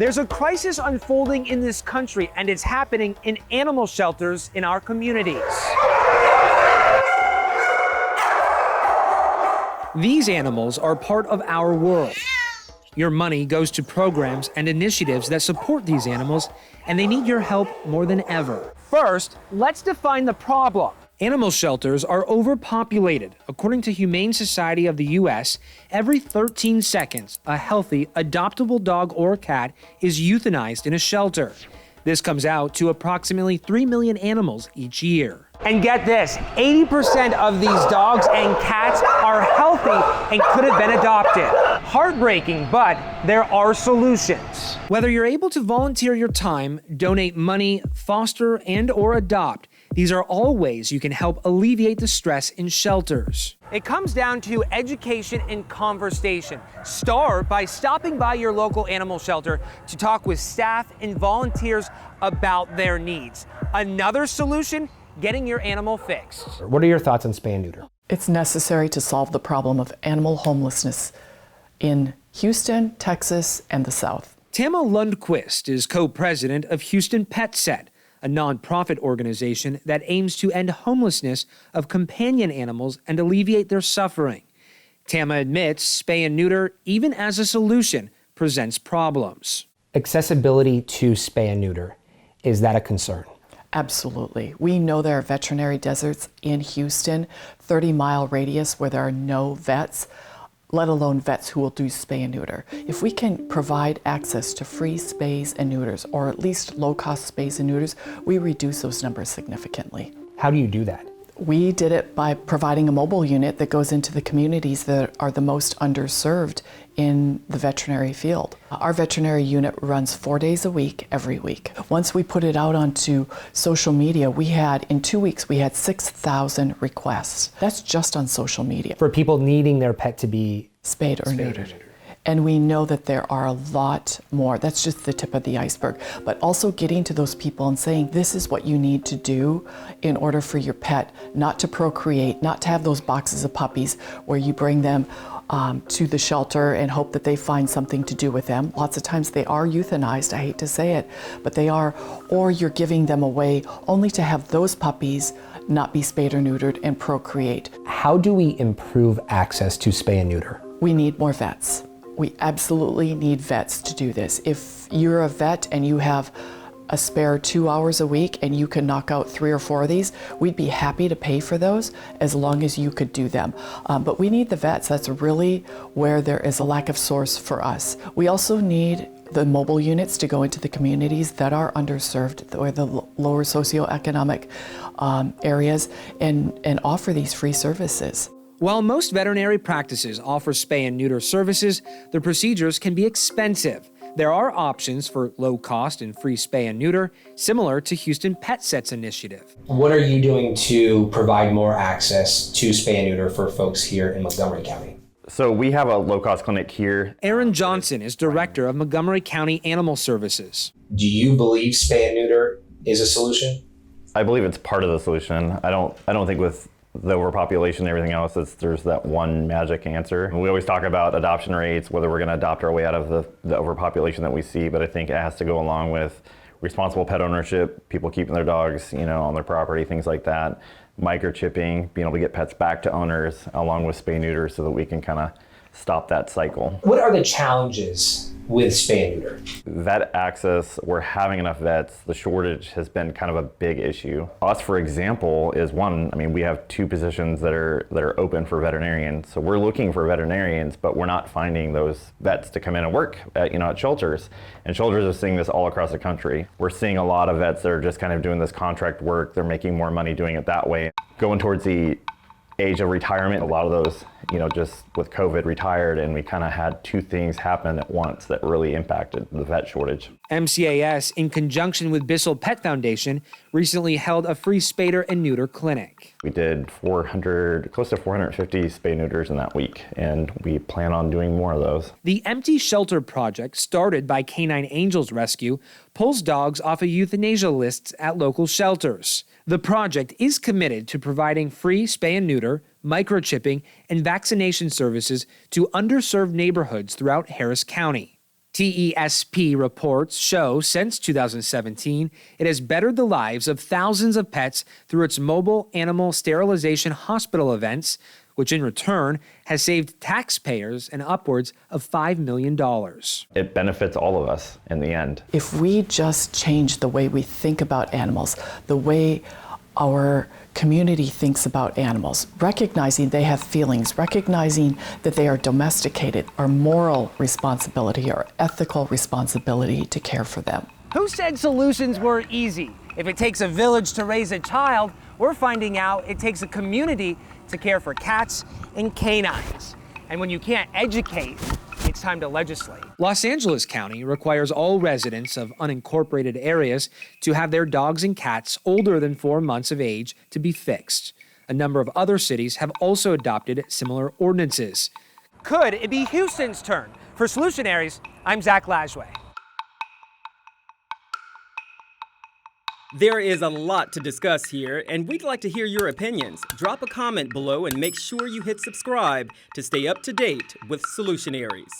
There's a crisis unfolding in this country, and it's happening in animal shelters in our communities. These animals are part of our world. Your money goes to programs and initiatives that support these animals, and they need your help more than ever. First, let's define the problem. Animal shelters are overpopulated. According to Humane Society of the U.S., every 13 seconds, a healthy, adoptable dog or cat is euthanized in a shelter. This comes out to approximately 3 million animals each year. And get this, 80% of these dogs and cats are healthy and could have been adopted. Heartbreaking, but there are solutions. Whether you're able to volunteer your time, donate money, foster and/or adopt, these are all ways you can help alleviate the stress in shelters. It comes down to education and conversation. Start by stopping by your local animal shelter to talk with staff and volunteers about their needs. Another solution, getting your animal fixed. What are your thoughts on spay and neuter? It's necessary to solve the problem of animal homelessness in Houston, Texas, and the South. Tama Lundquist is co-president of Houston Pet Set, a nonprofit organization that aims to end homelessness of companion animals and alleviate their suffering. Tama admits spay and neuter, even as a solution, presents problems. Accessibility to spay and neuter, is that a concern? Absolutely. We know there are veterinary deserts in Houston, 30-mile radius where there are no vets, let alone vets who will do spay and neuter. If we can provide access to free spays and neuters, or at least low-cost spays and neuters, we reduce those numbers significantly. How do you do that? We did it by providing a mobile unit that goes into the communities that are the most underserved in the veterinary field. Our veterinary unit runs 4 days a week, every week. Once we put it out onto social media, in 2 weeks, we had 6,000 requests. That's just on social media. For people needing their pet to be spayed or neutered. And we know that there are a lot more. That's just the tip of the iceberg. But also getting to those people and saying, this is what you need to do in order for your pet not to procreate, not to have those boxes of puppies where you bring them to the shelter and hope that they find something to do with them. Lots of times they are euthanized, I hate to say it, but they are, or you're giving them away only to have those puppies not be spayed or neutered and procreate. How do we improve access to spay and neuter? We need more vets. We absolutely need vets to do this. If you're a vet and you have a spare 2 hours a week and you can knock out 3 or 4 of these, we'd be happy to pay for those as long as you could do them. But we need the vets. That's really where there is a lack of source for us. We also need the mobile units to go into the communities that are underserved or the lower socioeconomic areas and offer these free services. While most veterinary practices offer spay and neuter services, the procedures can be expensive. There are options for low cost and free spay and neuter, similar to Houston Pet Set's initiative. What are you doing to provide more access to spay and neuter for folks here in Montgomery County? So we have a low-cost clinic here. Aaron Johnson is director of Montgomery County Animal Services. Do you believe spay and neuter is a solution? I believe it's part of the solution. I don't think with the overpopulation and everything else, there's that one magic answer. We always talk about adoption rates, whether we're going to adopt our way out of the overpopulation that we see, but I think it has to go along with responsible pet ownership, people keeping their dogs, on their property, things like that, microchipping, being able to get pets back to owners, along with spay neuter, so that we can kind of stop that cycle. What are the challenges with spay and neuter? Vet access, we're having enough vets. The shortage has been kind of a big issue. Us, for example, is one. We have 2 positions that are open for veterinarians. So we're looking for veterinarians, but we're not finding those vets to come in and work at shelters. And shelters are seeing this all across the country. We're seeing a lot of vets that are just kind of doing this contract work. They're making more money doing it that way. Going towards the age of retirement, a lot of those, just with COVID retired, and we kind of had 2 things happen at once that really impacted the vet shortage. MCAS, in conjunction with Bissell Pet Foundation, recently held a free spader and neuter clinic. We did close to 450 spay neuters in that week, and we plan on doing more of those. The Empty Shelter Project, started by Canine Angels Rescue, pulls dogs off of euthanasia lists at local shelters. The project is committed to providing free spay and neuter, microchipping, and vaccination services to underserved neighborhoods throughout Harris County. TESP reports show since 2017, it has bettered the lives of thousands of pets through its mobile animal sterilization hospital events, which in return has saved taxpayers an upwards of $5 million. It benefits all of us in the end. If we just change the way we think about animals, the way our community thinks about animals, recognizing they have feelings, recognizing that they are domesticated, our moral responsibility, our ethical responsibility to care for them. Who said solutions were easy? If it takes a village to raise a child, we're finding out it takes a community to care for cats and canines. And when you can't educate, it's time to legislate. Los Angeles County requires all residents of unincorporated areas to have their dogs and cats older than 4 months of age to be fixed. A number of other cities have also adopted similar ordinances. Could it be Houston's turn? For Solutionaries, I'm Zach Lajway. There is a lot to discuss here, and we'd like to hear your opinions. Drop a comment below and make sure you hit subscribe to stay up to date with Solutionaries.